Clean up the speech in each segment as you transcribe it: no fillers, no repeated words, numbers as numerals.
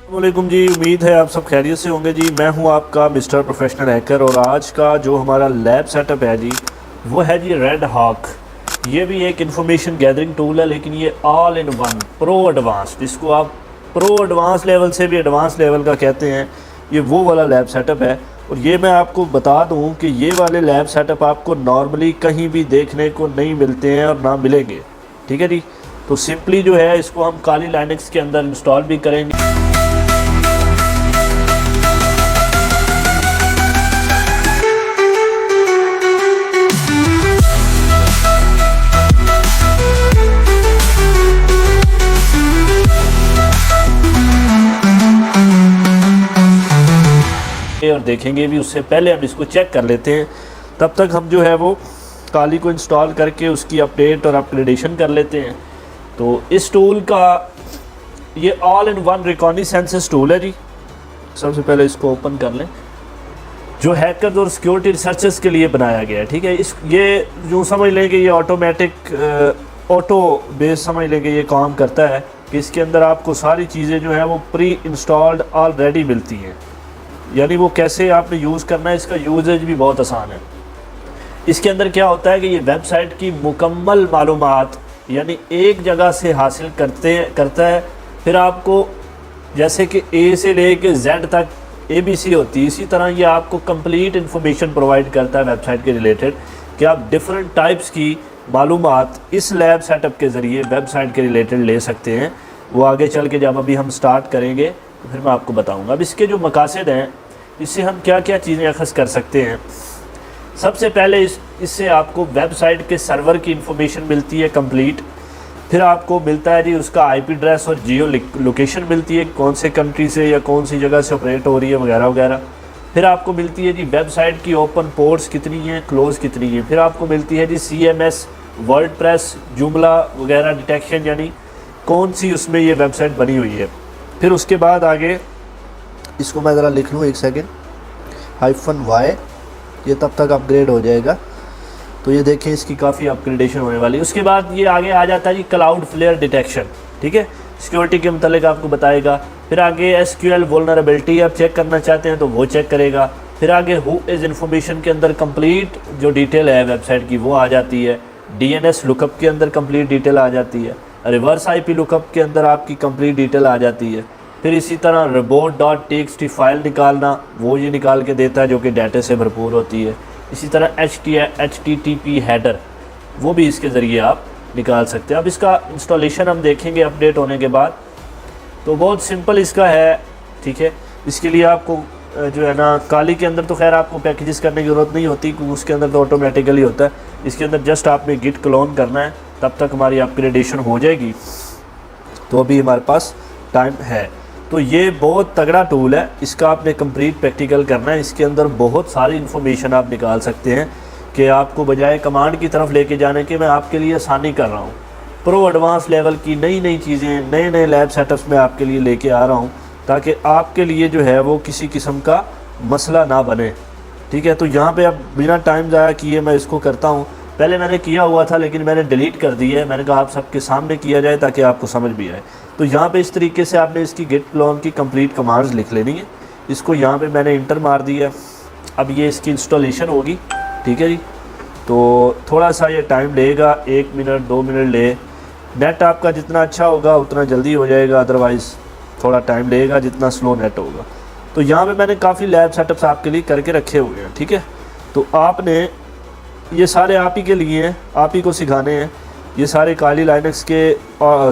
वालेकुम जी, उम्मीद है आप सब खैरियत से होंगे जी। मैं हूं आपका मिस्टर प्रोफेशनल हैकर और आज का जो हमारा लैब सेटअप है जी वो है जी रेड हॉक। ये भी एक इंफॉर्मेशन गैदरिंग टूल है, लेकिन ये all in one pro advance, जिसको आप प्रो एडवांस लेवल से भी एडवांस लेवल का कहते हैं, ये वो वाला लैब सेटअप है। और ये मैं आपको बता दूं कि ये वाले लैब सेटअप आपको नॉर्मली कहीं भी देखने को नहीं मिलते हैं और ना मिलेंगे, ठीक है जी। तो सिंपली जो है इसको हम काली लाइनक्स के अंदर इंस्टॉल भी करेंगे। और देखेंगे भी, उससे पहले हम इसको चेक कर लेते हैं। तब तक हम जो है वो काली को इंस्टॉल करके उसकी अपडेट और अपग्रेडेशन कर लेते हैं। तो इस टूल का ये all in one recognisance tool है जी। सबसे पहले इसको ओपन कर लें, जो हैकर्स और सिक्योरिटी रिसर्चर्स के लिए बनाया गया है, ठीक है। ये जो समझ लें कि ये ऑटोमेटिक ऑटो बेस समझ लें कि ये काम करता है कि इसके अंदर आपको सारी चीज़ें जो है वो प्री इंस्टॉल्ड ऑलरेडी मिलती हैं। यानी वो कैसे आपने यूज़ करना है, इसका यूजेज भी बहुत आसान है। इसके अंदर क्या होता है कि ये वेबसाइट की मुकम्मल मालूमात यानी एक जगह से हासिल करता है। फिर आपको जैसे कि ए से ले के जेड तक ABC होती है, इसी तरह ये आपको कंप्लीट इन्फॉर्मेशन प्रोवाइड करता है वेबसाइट के रिलेटेड कि आप डिफरेंट टाइप्स की मालूमात इस लैब सेटअप के ज़रिए वेबसाइट के रिलेटेड ले सकते हैं। वो आगे चल के जब अभी हम स्टार्ट करेंगे तो फिर मैं आपको बताऊंगा। अब इसके जो मकासद हैं, इससे हम क्या क्या चीज़ें अखज़ कर सकते हैं। सबसे पहले इससे आपको वेबसाइट के सर्वर की इंफॉर्मेशन मिलती है कंप्लीट। फिर आपको मिलता है जी उसका IP एड्रेस और जियो लोकेशन मिलती है, कौन से कंट्री से या कौन सी जगह से ऑपरेट हो रही है वगैरह वगैरह। फिर आपको मिलती है जी वेबसाइट की ओपन पोर्ट्स कितनी हैं, क्लोज़ कितनी हैं। फिर आपको मिलती है जी CMS, वर्डप्रेस, जुमला वगैरह डिटेक्शन, यानी कौन सी उसमें ये वेबसाइट बनी हुई है। फिर उसके बाद आगे इसको मैं ज़रा लिख लूँ एक सेकेंड, -y, ये तब तक अपग्रेड हो जाएगा। तो ये देखें इसकी काफ़ी अपग्रेडेशन होने वाली है। उसके बाद ये आगे आ जाता है जी क्लाउड फ्लेयर डिटेक्शन, ठीक है, सिक्योरिटी के मतलब आपको बताएगा। फिर आगे SQL वल्नरेबिलिटी आप चेक करना चाहते हैं तो वो चेक करेगा। फिर आगे हु इज़ इन्फॉर्मेशन के अंदर कंप्लीट जो डिटेल है वेबसाइट की वो आ जाती है। DNS लुकअप के अंदर कंप्लीट डिटेल आ जाती है। रिवर्स IP लुकअप के अंदर आपकी कंप्लीट डिटेल आ जाती है। फिर इसी तरह report.txt फाइल निकालना, वो ये निकाल के देता है जो कि डाटा से भरपूर होती है। इसी तरह HTTP हेडर, वो भी इसके ज़रिए आप निकाल सकते हैं। अब इसका इंस्टॉलेशन हम देखेंगे अपडेट होने के बाद। तो बहुत सिंपल इसका है, ठीक है। इसके लिए आपको जो है ना काली के अंदर तो खैर आपको पैकेजेस करने की ज़रूरत नहीं होती क्योंकि उसके अंदर तो ऑटोमेटिकली होता है। इसके अंदर जस्ट आपने गिट क्लोन करना है, तब तक हमारी अपग्रेडेशन हो जाएगी। तो अभी हमारे पास टाइम है। तो ये बहुत तगड़ा टूल है, इसका आपने कंप्लीट प्रैक्टिकल करना है। इसके अंदर बहुत सारी इन्फॉर्मेशन आप निकाल सकते हैं कि आपको बजाय कमांड की तरफ लेके जाने के मैं आपके लिए आसानी कर रहा हूँ। प्रो एडवांस लेवल की नई नई चीज़ें, नए नए लैब सेटअप्स में आपके लिए लेके आ रहा हूँ ताकि आपके लिए जो है वो किसी किस्म का मसला ना बने, ठीक है। तो यहाँ पे अब बिना टाइम ज़ाया किए मैं इसको करता हूँ। पहले मैंने किया हुआ था लेकिन मैंने डिलीट कर दी है। मैंने कहा आप सबके सामने किया जाए ताकि आपको समझ भी आए। तो यहाँ पे इस तरीके से आपने इसकी गिट क्लोन की कंप्लीट कमांड्स लिख लेनी है। इसको यहाँ पे मैंने इंटर मार दिया। अब ये इसकी इंस्टॉलेशन होगी, ठीक है जी। तो थोड़ा सा ये टाइम लेगा, 1 मिनट 2 मिनट ले। नेट आपका जितना अच्छा होगा उतना जल्दी हो जाएगा, अदरवाइज़ थोड़ा टाइम लगेगा जितना स्लो नेट होगा। तो यहाँ पे मैंने काफ़ी लैब सेटअप्स आपके लिए करके रखे हुए हैं, ठीक है। तो आपने ये सारे आप ही के लिए हैं, आप ही को सिखाने हैं। ये सारे काली लाइनक्स के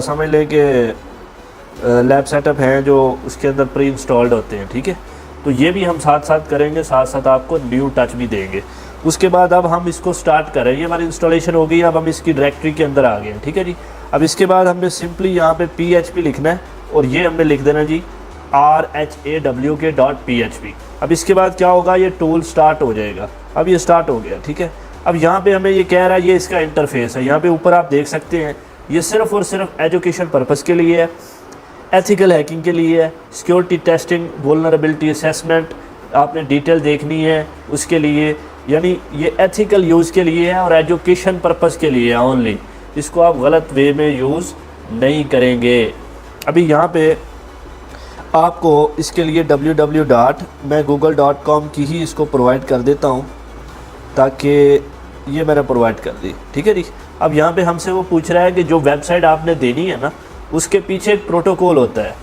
समझ लें कि लैब सेटअप हैं जो उसके अंदर प्री इंस्टॉल्ड होते हैं, ठीक है। तो ये भी हम साथ साथ करेंगे, साथ साथ आपको न्यू टच भी देंगे। उसके बाद अब हम इसको स्टार्ट करें। ये हमारी इंस्टॉलेशन हो गई, अब हम इसकी डायरेक्टरी के अंदर आ गए हैं, ठीक है जी। अब इसके बाद हमने सिंपली यहाँ पे PHP लिखना है और ये हमने लिख देना जी RHAWK.PHP। अब इसके बाद क्या होगा, ये टूल स्टार्ट हो जाएगा। अब ये स्टार्ट हो गया, ठीक है। अब यहाँ पे हमें ये कह रहा है, ये इसका इंटरफेस है। यहाँ पे ऊपर आप देख सकते हैं, ये सिर्फ़ और सिर्फ एजुकेशन पर्पज़ के लिए है, एथिकल हैकिंग के लिए है, सिक्योरिटी टेस्टिंग, वल्नरेबिलिटी असेसमेंट आपने डिटेल देखनी है उसके लिए, यानी ये एथिकल यूज़ के लिए है और एजुकेशन पर्पज़ के लिए है ओनली। इसको आप गलत वे में यूज़ नहीं करेंगे। अभी यहाँ पे आपको इसके लिए मैं google.com की ही इसको प्रोवाइड कर देता हूँ, ताकि ये मैंने प्रोवाइड कर दी। ठीक है जी। अब यहाँ पे हमसे वो पूछ रहा है कि जो वेबसाइट आपने देनी है ना, उसके पीछे एक प्रोटोकॉल होता है।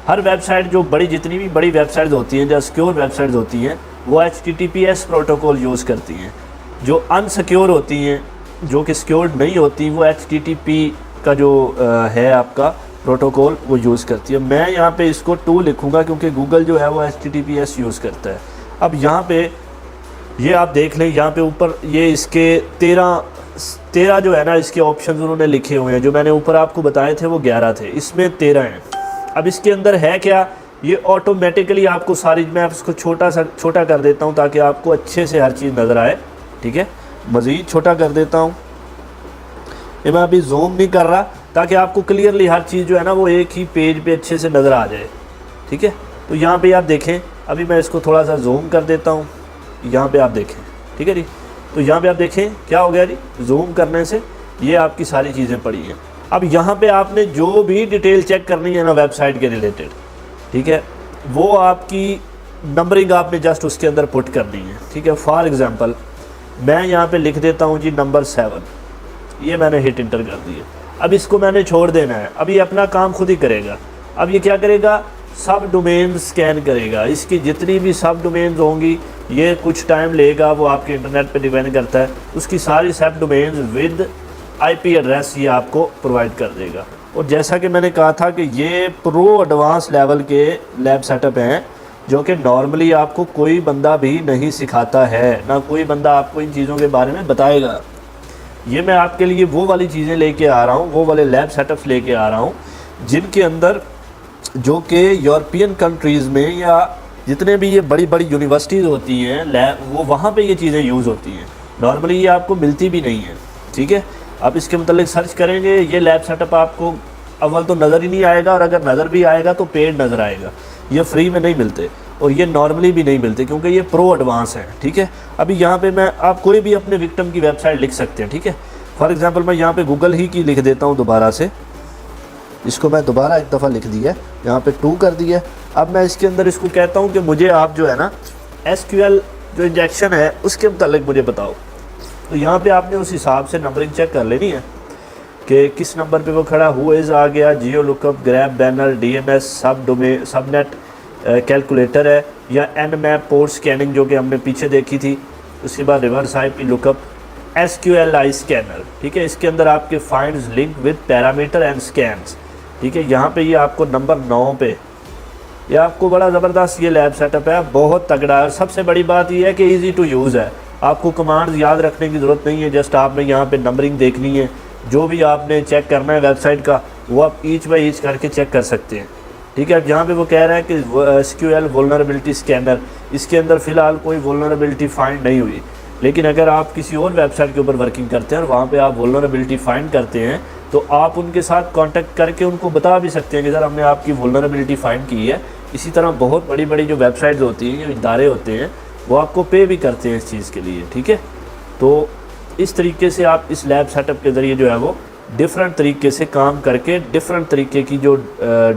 हर वेबसाइट जो जितनी भी बड़ी वेबसाइट्स होती हैं, जो सिक्योर वेबसाइट्स होती हैं, वो HTTPS प्रोटोकॉल यूज़ करती हैं। जो अनसिक्योर होती हैं, जो कि सिक्योर्ड नहीं होती, वो HTTP का जो है आपका प्रोटोकॉल वो यूज़ करती है। मैं यहाँ पे इसको 2 लिखूँगा क्योंकि गूगल जो है वो HTTPS यूज़ करता है। अब यहाँ पे ये आप देख लें, यहाँ पे ऊपर ये इसके 13 जो है ना, इसके ऑप्शन उन्होंने लिखे हुए हैं। जो मैंने ऊपर आपको बताए थे वो 11 थे, इसमें 13 हैं। अब इसके अंदर है क्या, ये ऑटोमेटिकली आपको सारी, मैं इसको छोटा कर देता हूँ ताकि आपको अच्छे से हर चीज़ नज़र आए। ठीक है, मज़ीद छोटा कर देता हूँ, ये मैं अभी जूम नहीं कर रहा ताकि आपको क्लियरली हर चीज़ जो है ना वो एक ही पेज पे अच्छे से नज़र आ जाए। ठीक है, तो यहाँ पे आप देखें, अभी मैं इसको थोड़ा सा जूम कर देता हूँ, यहाँ पे आप देखें। ठीक है जी, तो यहाँ पे आप देखें क्या हो गया जी, जूम करने से ये आपकी सारी चीज़ें पड़ी हैं। अब यहाँ पे आपने जो भी डिटेल चेक करनी है ना वेबसाइट के रिलेटेड, ठीक है, वो आपकी नंबरिंग आपने जस्ट उसके अंदर पुट करनी है। ठीक है, फॉर एग्ज़ाम्पल मैं यहाँ पे लिख देता हूँ जी नंबर 7, ये मैंने हिट इंटर कर दिया। अब इसको मैंने छोड़ देना है, अब ये अपना काम खुद ही करेगा। अब ये क्या करेगा, सब डोमेन स्कैन करेगा। इसकी जितनी भी सब डोमेन्स होंगी, ये कुछ टाइम लेगा, वो आपके इंटरनेट पे डिपेंड करता है। उसकी सारी सब डोमेन्स विद IP एड्रेस ये आपको प्रोवाइड कर देगा। और जैसा कि मैंने कहा था कि ये प्रो एडवांस लेवल के लैब सेटअप हैं, जो कि नॉर्मली आपको कोई बंदा भी नहीं सिखाता है, ना कोई बंदा आपको इन चीज़ों के बारे में बताएगा। ये मैं आपके लिए वो वाली चीज़ें लेके आ रहा हूँ, वो वाले लैब सेटअप्स लेके आ रहा हूँ, जिनके अंदर जो कि यूरोपियन कंट्रीज़ में या जितने भी ये बड़ी बड़ी यूनिवर्सिटीज़ होती हैं लैब, वो वहाँ पे ये चीज़ें यूज़ होती हैं। नॉर्मली ये आपको मिलती भी नहीं है। ठीक है, आप इसके मतलब सर्च करेंगे, ये लैब सेटअप आपको अव्वल तो नज़र ही नहीं आएगा, और अगर नज़र भी आएगा तो पेड नज़र आएगा। ये फ्री में नहीं मिलते और ये नॉर्मली भी नहीं मिलते, क्योंकि ये प्रो एडवांस है। ठीक है, अभी यहाँ पे मैं आप कोई भी अपने विक्टिम की वेबसाइट लिख सकते हैं। ठीक है, फॉर एग्जांपल मैं यहाँ पे गूगल ही की लिख देता हूँ दोबारा से, इसको मैं दोबारा एक दफ़ा लिख दिया, यहाँ पे 2 कर दिया। अब मैं इसके अंदर इसको कहता हूँ कि मुझे आप जो है ना SQL जो इंजेक्शन है उसके मतलब मुझे बताओ। तो यहाँ पे आपने उस हिसाब से नंबरिंग चेक कर लेनी है कि किस नंबर पे वो खड़ा, हु इज़ आ गया, geo lookup, grab banner, DNS, subnet calculator है, या Nmap पोर्ट स्कैनिंग जो कि हमने पीछे देखी थी। उसके बाद reverse IP lookup, SQLi scanner. ठीक है, इसके अंदर आपके finds link with parameter and scans. ठीक है, यहाँ पे ये आपको नंबर 9 पे, ये आपको बड़ा ज़बरदस्त ये लैब सेटअप है, बहुत तगड़ा है। सबसे बड़ी बात ये है कि इजी टू यूज़ है, आपको कमांड्स याद रखने की ज़रूरत नहीं है। जस्ट आपने यहाँ पे नंबरिंग देखनी है, जो भी आपने चेक करना है वेबसाइट का, वो आप ईच बाई ईच करके चेक कर सकते हैं। ठीक है, अब यहाँ पे वो कह रहा है कि SQL वल्नरेबिलिटी स्कैनर, इसके अंदर फ़िलहाल कोई वल्नरेबिलिटी फाइंड नहीं हुई, लेकिन अगर आप किसी और वेबसाइट के ऊपर वर्किंग करते हैं और वहाँ पे आप वल्नरेबिलिटी फाइंड करते हैं, तो आप उनके साथ कांटेक्ट करके उनको बता भी सकते हैं कि सर हमने आपकी वल्नरेबिलिटी फाइंड की है। इसी तरह बहुत बड़ी बड़ी जो वेबसाइट्स होती हैं, जो इदारे होते हैं, वो आपको पे भी करते हैं इस चीज़ के लिए। ठीक है, तो इस तरीके से आप इस लैब सेटअप के ज़रिए जो है वो डिफरेंट तरीके से काम करके डिफरेंट तरीके की जो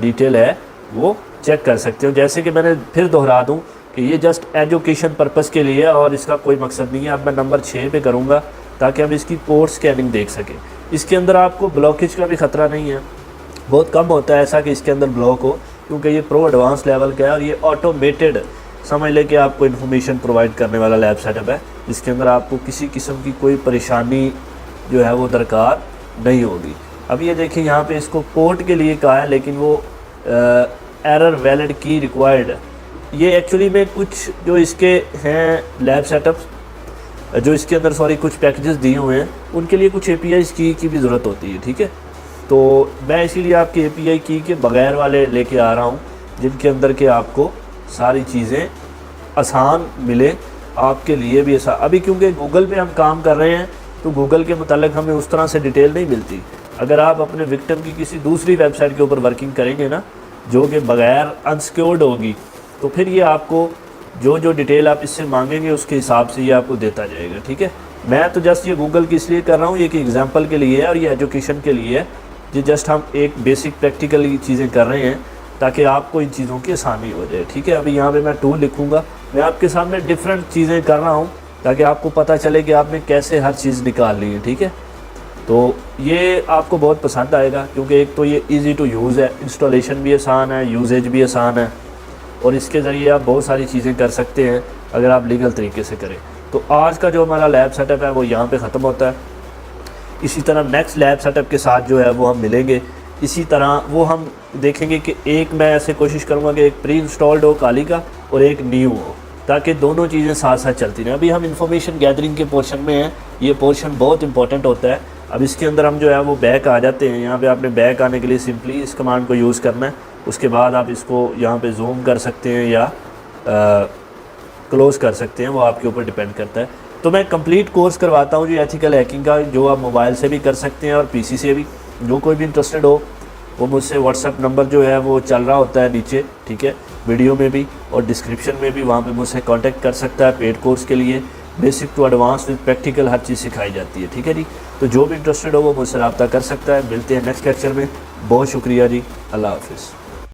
डिटेल है वो चेक कर सकते हो। जैसे कि मैंने फिर दोहरा दूं कि ये जस्ट एजुकेशन पर्पज़ के लिए है और इसका कोई मकसद नहीं है। अब मैं नंबर 6 पे करूँगा ताकि हम इसकी पोर्ट स्कैनिंग देख सकें। इसके अंदर आपको ब्लॉकेज का भी ख़तरा नहीं है, बहुत कम होता है ऐसा कि इसके अंदर ब्लॉक हो, क्योंकि ये प्रो एडवांस लेवल का है और ये ऑटोमेटेड समझ ले कि आपको इन्फॉर्मेशन प्रोवाइड करने वाला लैब सेटअप है, जिसके अंदर आपको किसी किस्म की कोई परेशानी जो है वो दरकार नहीं होगी। अब ये देखिए यहाँ पे इसको पोर्ट के लिए कहा है, लेकिन वो एरर वैलिड की रिक्वायर्ड। ये एक्चुअली में कुछ जो इसके हैं लैब सेटअप्स जो इसके अंदर कुछ पैकेजेस दिए हुए हैं, उनके लिए कुछ API की भी ज़रूरत होती है। ठीक है, तो मैं इसीलिए आपके API की के बगैर वाले लेके आ रहा हूँ, जिनके अंदर के आपको सारी चीज़ें आसान मिले, आपके लिए भी ऐसा। अभी क्योंकि गूगल पे हम काम कर रहे हैं, तो गूगल के मुतालिक हमें उस तरह से डिटेल नहीं मिलती। अगर आप अपने विक्टिम की किसी दूसरी वेबसाइट के ऊपर वर्किंग करेंगे ना, जो कि बगैर अनसिक्योर्ड होगी, तो फिर ये आपको जो डिटेल आप इससे मांगेंगे उसके हिसाब से ये आपको देता जाएगा। ठीक है, मैं तो जस्ट ये गूगल की इसलिए कर रहा हूँ, ये कि एग्जांपल के लिए है और ये एजुकेशन के लिए है। ये जस्ट हम एक बेसिक प्रैक्टिकल चीज़ें कर रहे हैं ताकि आपको इन चीज़ों की आसानी हो जाए। ठीक है, अभी यहाँ पे मैं टूल लिखूँगा, मैं आपके सामने डिफरेंट चीज़ें कर रहा हूँ ताकि आपको पता चले कि आपने कैसे हर चीज़ निकालनी है। ठीक है, तो ये आपको बहुत पसंद आएगा क्योंकि एक तो ये इजी टू यूज़ है, इंस्टॉलेशन भी आसान है, यूजेज भी आसान है और इसके ज़रिए आप बहुत सारी चीज़ें कर सकते हैं अगर आप लीगल तरीके से करें। तो आज का जो हमारा लैब सेटअप है वो यहाँ पे ख़त्म होता है। इसी तरह नेक्स्ट लैब सेटअप के साथ जो है वो हम मिलेंगे। इसी तरह वो हम देखेंगे कि एक मैं ऐसे कोशिश करूँगा कि एक प्री इंस्टॉल्ड हो काली का और एक न्यू हो, ताकि दोनों चीज़ें साथ साथ चलती रहें। अभी हम इंफॉर्मेशन गैदरिंग के पोर्शन में हैं, ये पोर्शन बहुत इंपॉर्टेंट होता है। अब इसके अंदर हम जो है वो बैक आ जाते हैं। यहाँ पे आपने बैक आने के लिए सिंपली इस कमांड को यूज़ करना है। उसके बाद आप इसको यहाँ पे जूम कर सकते हैं या क्लोज़ कर सकते हैं, वो आपके ऊपर डिपेंड करता है। तो मैं कंप्लीट कोर्स करवाता हूँ जो एथिकल हैकिंग का, जो आप मोबाइल से भी कर सकते हैं और पीसी से भी। जो कोई भी इंटरेस्टेड हो वो मुझसे व्हाट्सएप नंबर जो है वो चल रहा होता है नीचे, ठीक है, वीडियो में भी और डिस्क्रिप्शन में भी, वहाँ पे मुझसे कांटेक्ट कर सकता है। पेड कोर्स के लिए basic to advance with practical हर चीज़ सिखाई जाती है। ठीक है जी, तो जो भी इंटरेस्टेड हो वो मुझसे रब्ता कर सकता है। मिलते हैं नेक्स्ट लेक्चर में। बहुत शुक्रिया जी, अल्लाह हाफिज़।